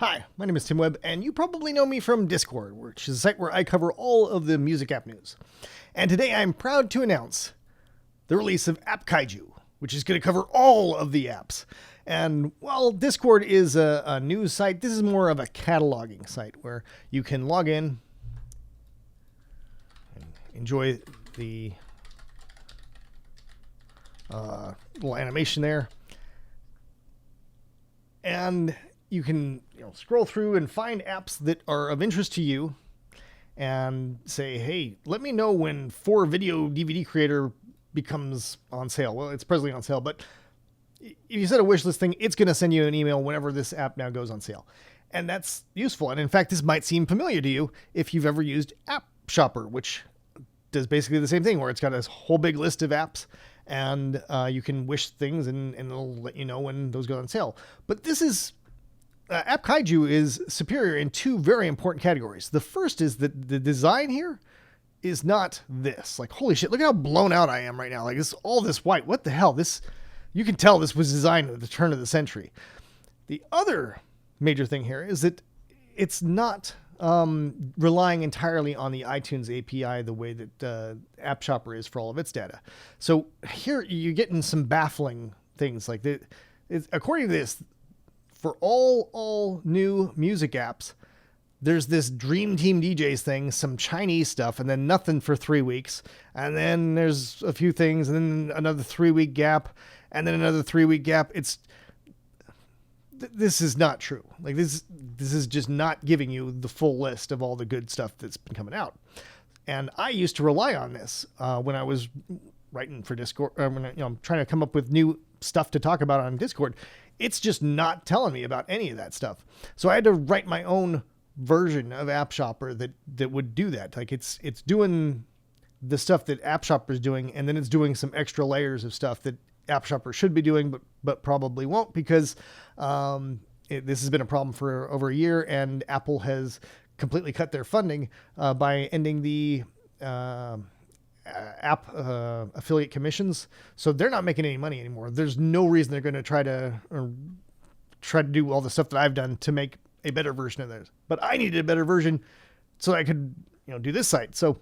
Hi, my name is Tim Webb, and you probably know me from Discord, which is a site where I cover all of the music app news. And today I'm proud to announce the release of App Kaiju, which is going to cover all of the apps. And while Discord is a news site, this is more of a cataloging site where you can log in and enjoy the little animation there. And you can scroll through and find apps that are of interest to you and say, hey, let me know when 4 Video DVD Creator becomes on sale. Well, it's presently on sale, but if you set a wish list thing, it's going to send you an email whenever this app now goes on sale. And that's useful. And in fact, this might seem familiar to you if you've ever used App Shopper, which does basically the same thing, where it's got this whole big list of apps and you can wish things and it'll let you know when those go on sale. But this is App Kaiju is superior in 2 very important categories. The first is that the design here is not this. Like, holy shit, look how blown out I am right now. Like, this all this white. What the hell? This, you can tell this was designed at the turn of the century. The other major thing here is that it's not relying entirely on the iTunes API the way that App Shopper is for all of its data. So here you're getting some baffling things. Like, according to this, for all new music apps, there's this Dream Team DJs thing, some Chinese stuff, and then nothing for 3 weeks. And then there's a few things, and then another 3-week gap, and then another 3-week gap. This is not true. Like, this is just not giving you the full list of all the good stuff that's been coming out. And I used to rely on this when I was writing for Discord, when I'm trying to come up with new stuff to talk about on Discord. It's just not telling me about any of that stuff. So I had to write my own version of App Shopper that would do that. Like, it's doing the stuff that App Shopper is doing, and then it's doing some extra layers of stuff that App Shopper should be doing, but probably won't, because this has been a problem for over a year, and Apple has completely cut their funding by ending the app affiliate commissions. So they're not making any money anymore. There's no reason they're going to try to do all the stuff that I've done to make a better version of theirs. But I needed a better version so I could do this site. So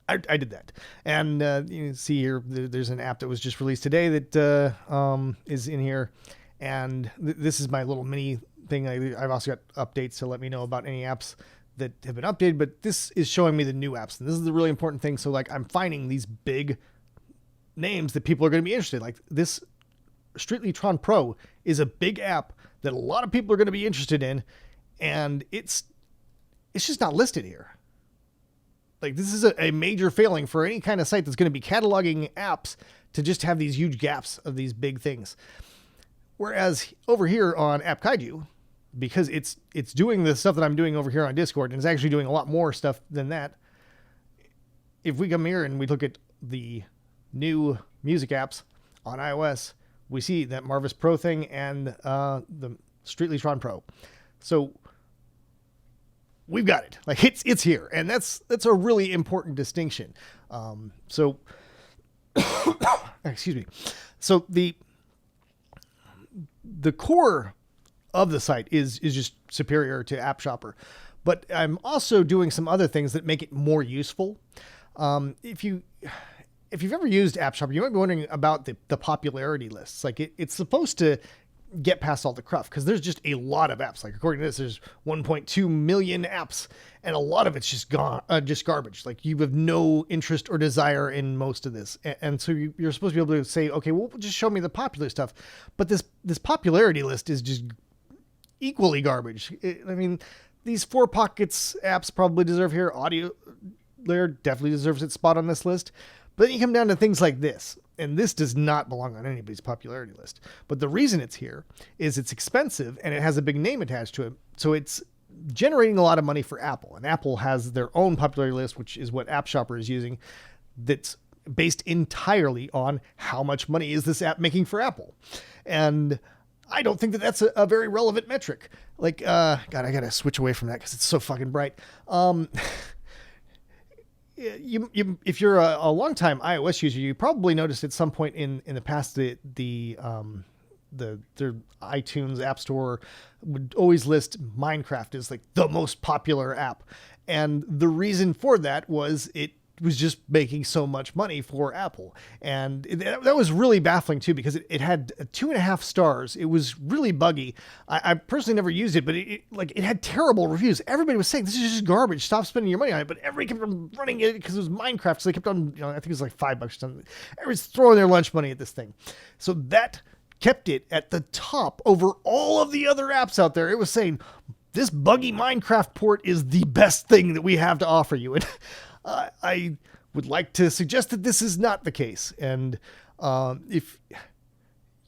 I did that. And you see here, there's an app that was just released today that is in here. And this is my little mini thing. I've also got updates to let me know about any apps that have been updated, but this is showing me the new apps. And this is the really important thing. So, like, I'm finding these big names that people are going to be interested in. Like, this Streetlytron Pro is a big app that a lot of people are going to be interested in, and it's just not listed here. Like, this is a major failing for any kind of site that's going to be cataloging apps to just have these huge gaps of these big things. Whereas over here on App Kaiju, because it's doing the stuff that I'm doing over here on Discord, and it's actually doing a lot more stuff than that. If we come here and we look at the new music apps on iOS, we see that Marvis Pro thing and the Streetlytron Pro. So we've got it. Like, it's here, and that's a really important distinction. Excuse me. So the core of the site is just superior to App Shopper, but I'm also doing some other things that make it more useful. If you've ever used App Shopper, you might be wondering about the popularity lists. Like, it's supposed to get past all the cruff, because there's just a lot of apps. Like, according to this, there's 1.2 million apps, and a lot of it's just garbage. Like, you have no interest or desire in most of this, and so you're supposed to be able to say, okay, well, just show me the popular stuff. But this popularity list is just equally garbage. I mean, these 4 Pockets apps probably deserve here. Audio Layer definitely deserves its spot on this list. But then you come down to things like this, and this does not belong on anybody's popularity list. But the reason it's here is it's expensive, and it has a big name attached to it. So it's generating a lot of money for Apple. And Apple has their own popularity list, which is what App Shopper is using, that's based entirely on how much money is this app making for Apple. And I don't think that that's a very relevant metric. Like, God, I gotta switch away from that because it's so fucking bright. If you're a longtime iOS user, you probably noticed at some point in the past the their iTunes App Store would always list Minecraft as like the most popular app. And the reason for that was it was just making so much money for Apple. And that was really baffling too, because it had 2.5 stars. It was really buggy. I personally never used it, but it had terrible reviews. Everybody was saying, this is just garbage. Stop spending your money on it. But everybody kept on running it because it was Minecraft. So they kept on, I think it was like $5 or something. Everybody's throwing their lunch money at this thing. So that kept it at the top over all of the other apps out there. It was saying, this buggy Minecraft port is the best thing that we have to offer you. And I would like to suggest that this is not the case. And if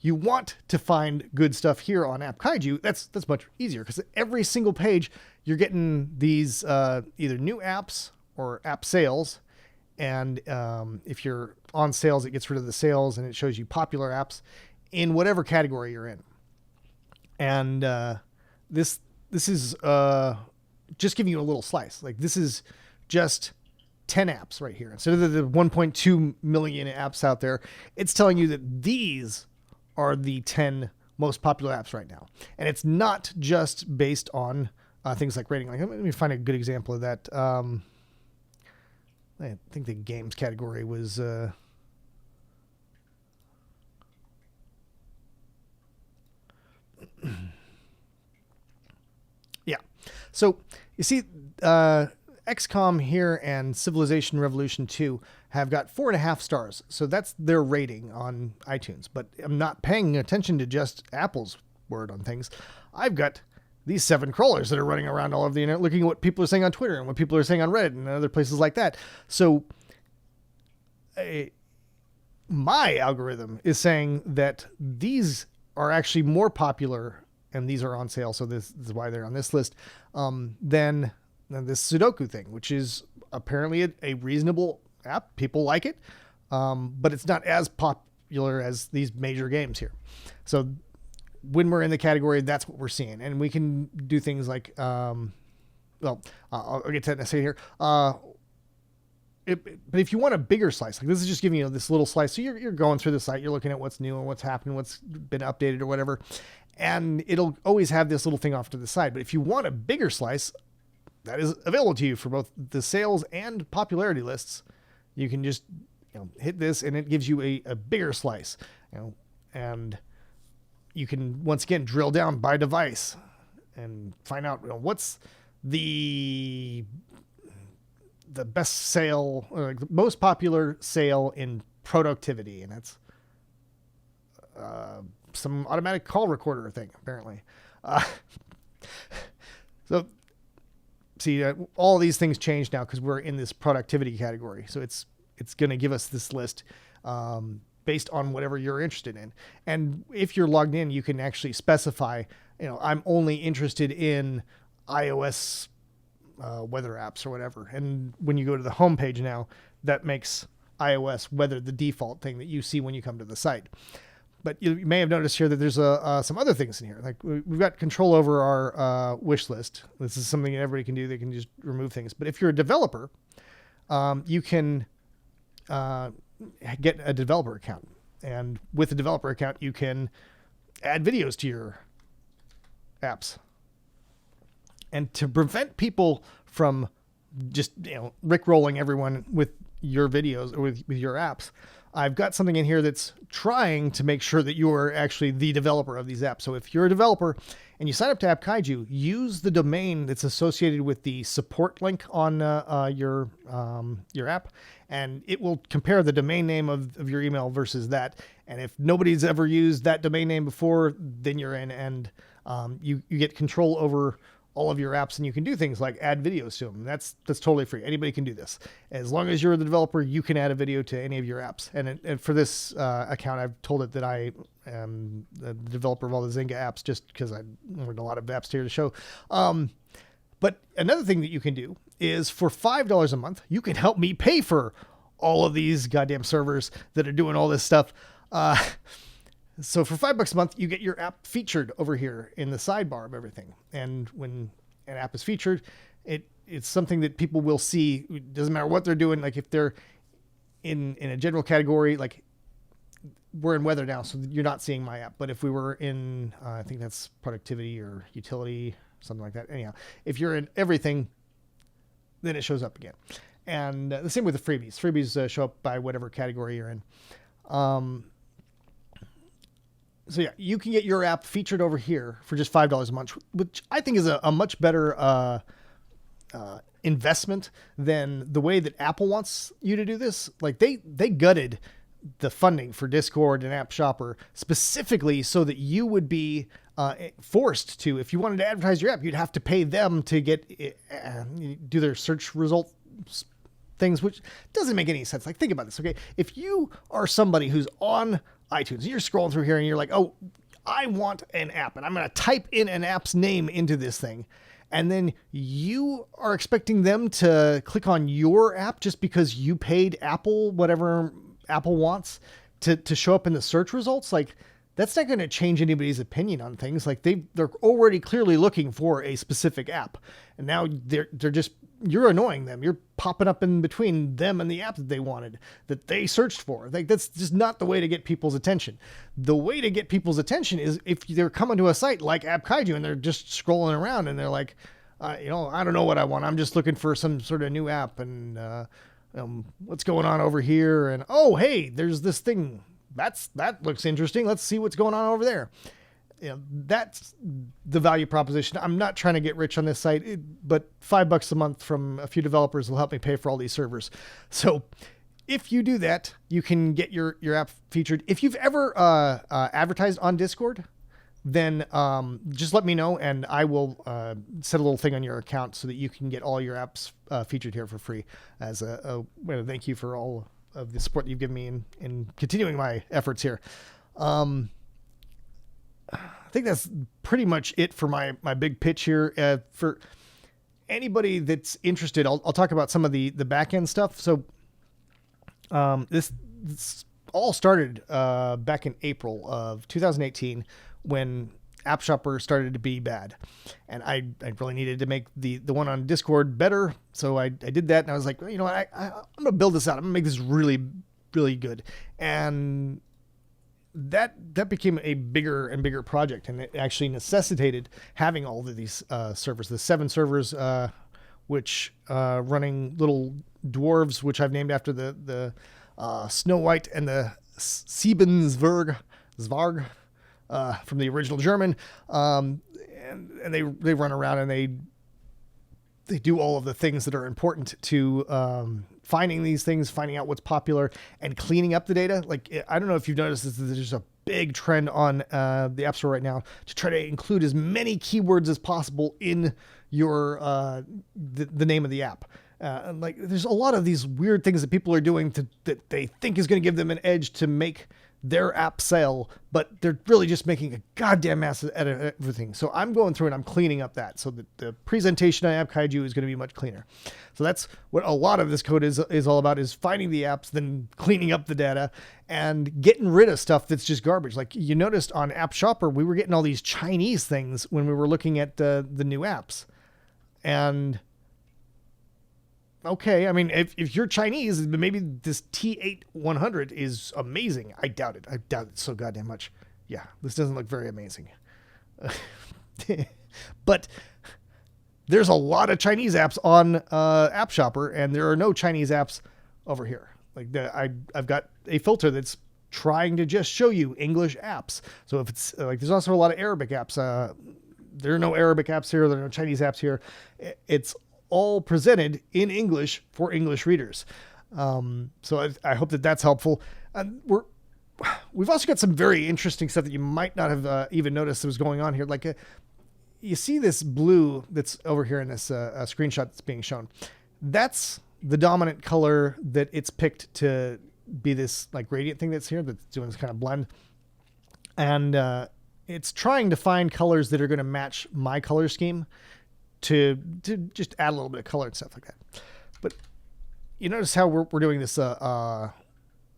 you want to find good stuff here on App Kaiju, that's much easier, because every single page you're getting these either new apps or app sales. And if you're on sales, it gets rid of the sales and it shows you popular apps in whatever category you're in. And this is just giving you a little slice. Like, this is just 10 apps right here. Instead of the 1.2 million apps out there, it's telling you that these are the 10 most popular apps right now. And it's not just based on things like rating. Like, let me find a good example of that. I think the games category was... yeah. So you see, XCOM here and Civilization Revolution 2 have got 4.5 stars. So that's their rating on iTunes. But I'm not paying attention to just Apple's word on things. I've got these 7 crawlers that are running around all over the internet looking at what people are saying on Twitter and what people are saying on Reddit and other places like that. So my algorithm is saying that these are actually more popular, and these are on sale, so this is why they're on this list, than this Sudoku thing, which is apparently a reasonable app. People like it, but it's not as popular as these major games here. So when we're in the category, that's what we're seeing. And we can do things like, I'll get to that in a second here. But if you want a bigger slice, like this is just giving you this little slice. So you're going through the site, you're looking at what's new and what's happened, what's been updated or whatever. And it'll always have this little thing off to the side. But if you want a bigger slice, that is available to you for both the sales and popularity lists. You can just hit this and it gives you a bigger slice. And you can once again drill down by device and find out what's the best sale, or the most popular sale in productivity, and that's some automatic call recorder thing apparently. So see, all these things change now because we're in this productivity category. So it's going to give us this list based on whatever you're interested in. And if you're logged in, you can actually specify, I'm only interested in iOS weather apps or whatever. And when you go to the home page now, that makes iOS weather the default thing that you see when you come to the site. But you may have noticed here that there's some other things in here. Like we've got control over our wish list. This is something that everybody can do. They can just remove things. But if you're a developer, you can get a developer account. And with a developer account, you can add videos to your apps. And to prevent people from just rickrolling everyone with your videos or with your apps, I've got something in here that's trying to make sure that you are actually the developer of these apps. So if you're a developer and you sign up to App Kaiju, use the domain that's associated with the support link on your app, and it will compare the domain name of your email versus that. And if nobody's ever used that domain name before, then you're in, and you get control over all of your apps, and you can do things like add videos to them. That's totally free. Anybody can do this. As long as you're the developer, you can add a video to any of your apps. And for this account, I've told it that I am the developer of all the Zynga apps, just because I learned a lot of apps here to show. But another thing that you can do is for $5 a month, you can help me pay for all of these goddamn servers that are doing all this stuff. So for $5 a month, you get your app featured over here in the sidebar of everything. And when an app is featured, it's something that people will see. It doesn't matter what they're doing. Like if they're in a general category, like we're in weather now, so you're not seeing my app. But if we were in, I think that's productivity or utility, something like that. Anyhow, if you're in everything, then it shows up again. And the same with the freebies. Freebies show up by whatever category you're in. So yeah, you can get your app featured over here for just $5 a month, which I think is a much better investment than the way that Apple wants you to do this. Like they gutted the funding for Discord and App Shopper specifically so that you would be forced to, if you wanted to advertise your app, you'd have to pay them to get do their search result things, which doesn't make any sense. Like, think about this. Okay. If you are somebody who's on iTunes, you're scrolling through here and you're like, oh, I want an app, and I'm going to type in an app's name into this thing. And then you are expecting them to click on your app just because you paid Apple, whatever Apple wants to show up in the search results. Like, that's not going to change anybody's opinion on things. Like, they're already clearly looking for a specific app. And now they're just, you're annoying them. You're popping up in between them and the app that they wanted, that they searched for. Like, that's just not the way to get people's attention. The way to get people's attention is if they're coming to a site like App Kaiju and they're just scrolling around and they're like, I don't know what I want. I'm just looking for some sort of new app, and what's going on over here? And oh, hey, there's this thing that looks interesting. Let's see what's going on over there. That's the value proposition. I'm not trying to get rich on this site, but $5 a month from a few developers will help me pay for all these servers. So if you do that, you can get your app featured. If you've ever advertised on Discord, then just let me know, and I will set a little thing on your account so that you can get all your apps featured here for free as a way to thank you for all of the support you've given me in continuing my efforts here. I think that's pretty much it for my big pitch here. For anybody that's interested, I'll talk about some of the back-end stuff. So this all started back in April of 2018 when App Shopper started to be bad. And I really needed to make the one on Discord better. So I did that, and I was like, well, you know what, I'm going to build this out. I'm going to make this really, really good. And that became a bigger and bigger project, and it actually necessitated having all of these servers, the 7 servers, which running little dwarves, which I've named after the Snow White and the Siebensvarg from the original German, and they run around and they do all of the things that are important to finding these things, finding out what's popular, and cleaning up the data. Like, I don't know if you've noticed this, there's a big trend on the App Store right now to try to include as many keywords as possible in your the name of the app. Like, there's a lot of these weird things that people are doing that they think is going to give them an edge to make their app sell, but they're really just making a goddamn mess out of everything. So I'm going through and I'm cleaning up that so that the presentation on App Kaiju is going to be much cleaner. So that's what a lot of this code is all about, is finding the apps, then cleaning up the data and getting rid of stuff that's just garbage. Like, you noticed on App Shopper, we were getting all these Chinese things when we were looking at the new apps. And okay, I mean, if you're Chinese, maybe this T8-100 is amazing. I doubt it. I doubt it so goddamn much. Yeah, this doesn't look very amazing. But there's a lot of Chinese apps on App Shopper, and there are no Chinese apps over here. Like, I've got a filter that's trying to just show you English apps. So if it's like, there's also a lot of Arabic apps. There are no Arabic apps here. There are no Chinese apps here. It's all presented in English for English readers. So I hope that that's helpful. And we've also got some very interesting stuff that you might not have even noticed that was going on here. Like, you see this blue that's over here in this screenshot that's being shown. That's the dominant color that it's picked to be this like gradient thing that's here, that's doing this kind of blend. And it's trying to find colors that are going to match my color scheme to just add a little bit of color and stuff like that. But you notice how we're doing this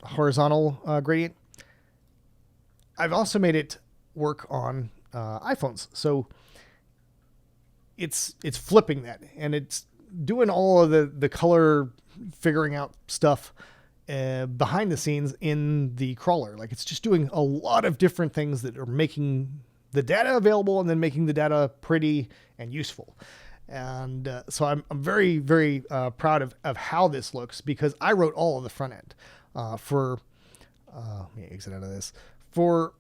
horizontal gradient. I've also made it work on iPhones, so it's flipping that, and it's doing all of the color figuring out stuff behind the scenes in the crawler. Like it's just doing a lot of different things that are making the data available and then making the data pretty and useful. And so I'm very, very proud of how this looks, because I wrote all of the front end let me exit out of this. For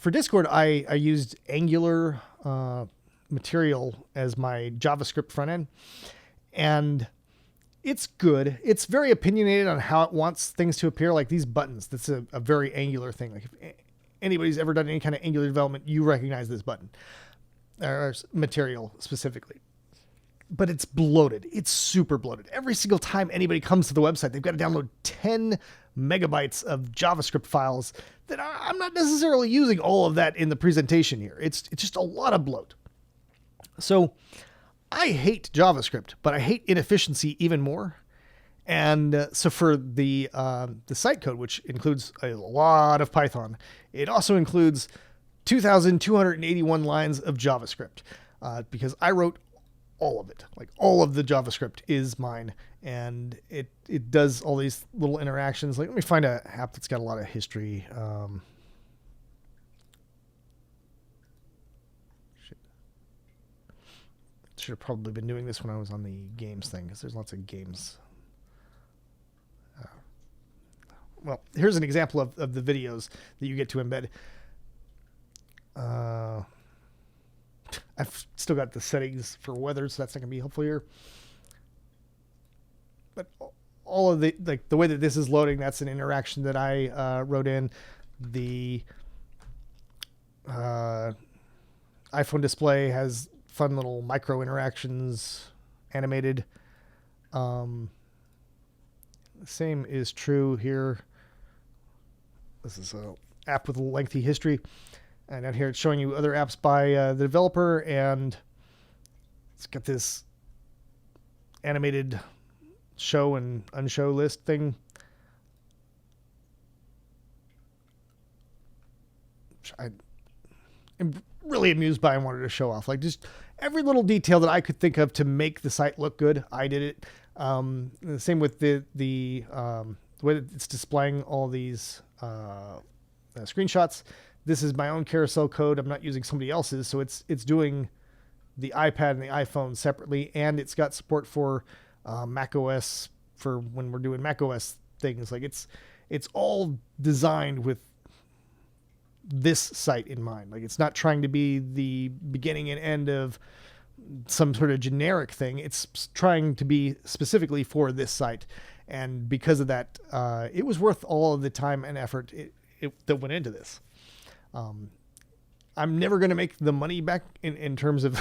Discord, I used Angular material as my JavaScript front end, and it's good. It's very opinionated on how it wants things to appear. Like these buttons, that's a very Angular thing. Like if anybody's ever done any kind of Angular development, you recognize this button or material specifically. But it's bloated. It's super bloated. Every single time anybody comes to the website, they've got to download 10 megabytes of JavaScript files that I'm not necessarily using all of that in the presentation here. It's just a lot of bloat. So I hate JavaScript, but I hate inefficiency even more. And so for the site code, which includes a lot of Python, it also includes 2,281 lines of JavaScript, because I wrote all of it. Like all of the JavaScript is mine, and it does all these little interactions. Like let me find an app that's got a lot of history. Should have probably been doing this when I was on the games thing, because there's lots of games. Well, here's an example of the videos that you get to embed. I've still got the settings for weather, so that's not going to be helpful here. But all of the way that this is loading, that's an interaction that I wrote in. The iPhone display has fun little micro interactions animated. The same is true here. This is an app with a lengthy history. And out here it's showing you other apps by the developer, and it's got this animated show and unshow list thing. I am really amused by and wanted to show off. Like just every little detail that I could think of to make the site look good, I did it. The same with the way that it's displaying all these screenshots. This is my own carousel code. I'm not using somebody else's, so it's doing the iPad and the iPhone separately, and it's got support for Mac OS for when we're doing Mac OS things. Like it's all designed with this site in mind. Like it's not trying to be the beginning and end of some sort of generic thing. It's trying to be specifically for this site, and because of that, it was worth all of the time and effort that went into this. I'm never going to make the money back in terms of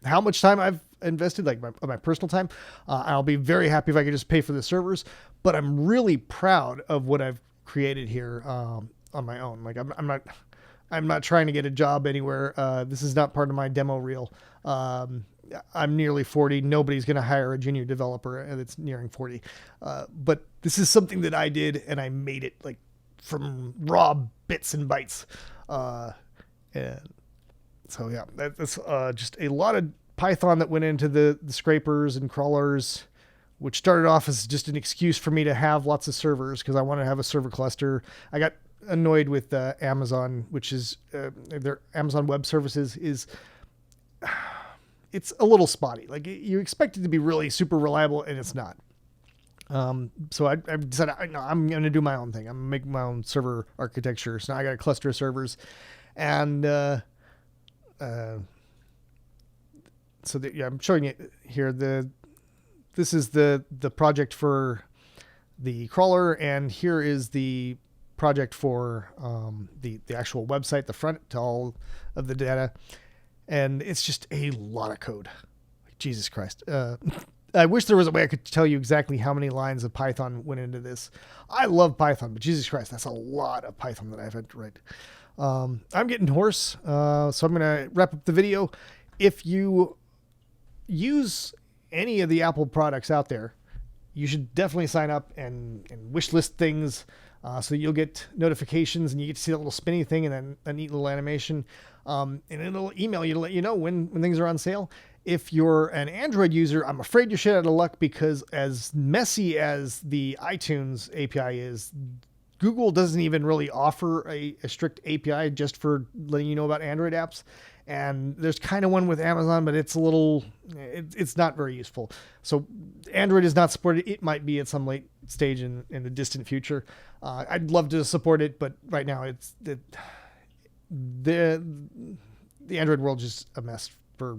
how much time I've invested, like my personal time. I'll be very happy if I could just pay for the servers, but I'm really proud of what I've created here on my own. Like I'm not trying to get a job anywhere. This is not part of my demo reel. I'm nearly 40. Nobody's going to hire a junior developer that's nearing 40. But this is something that I did, and I made it like from raw bits and bytes. And so yeah, that's just a lot of Python that went into the scrapers and crawlers, which started off as just an excuse for me to have lots of servers because I want to have a server cluster. I got annoyed with Amazon, which is their Amazon Web Services is it's a little spotty. Like you expect it to be really super reliable, and it's not. So I decided I'm going to do my own thing. I'm going to make my own server architecture. So now I got a cluster of servers, and I'm showing it here. This is the project for the crawler, and here is the project for the actual website, the front to all of the data, and it's just a lot of code. Jesus Christ. I wish there was a way I could tell you exactly how many lines of Python went into this. I love Python, but Jesus Christ, that's a lot of Python that I've had to write. I'm getting hoarse, so I'm going to wrap up the video. If you use any of the Apple products out there, you should definitely sign up and wish list things so you'll get notifications and you get to see that little spinny thing and then a neat little animation. And it'll email you to let you know when things are on sale. If you're an Android user, I'm afraid you're shit out of luck, because as messy as the iTunes API is, Google doesn't even really offer a strict API just for letting you know about Android apps. And there's kind of one with Amazon, but it's a little, it's not very useful. So Android is not supported. It might be at some late stage in the distant future. I'd love to support it, but right now the Android world is just a mess for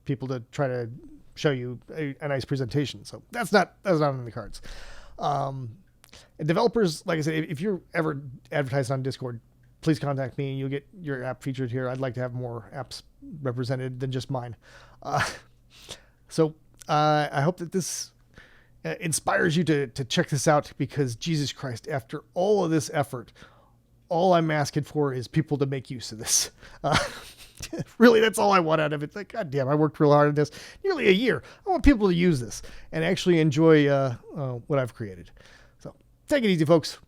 people to try to show you a nice presentation. So that's not in the cards. Developers, like I said, if you're ever advertised on Discord, please contact me and you'll get your app featured here. I'd like to have more apps represented than just mine. So I hope that this inspires you to check this out, because Jesus Christ, after all of this effort, all I'm asking for is people to make use of this. Really, that's all I want out of it. It's like, God damn, I worked real hard on this nearly a year. I want people to use this and actually enjoy what I've created. So take it easy, folks.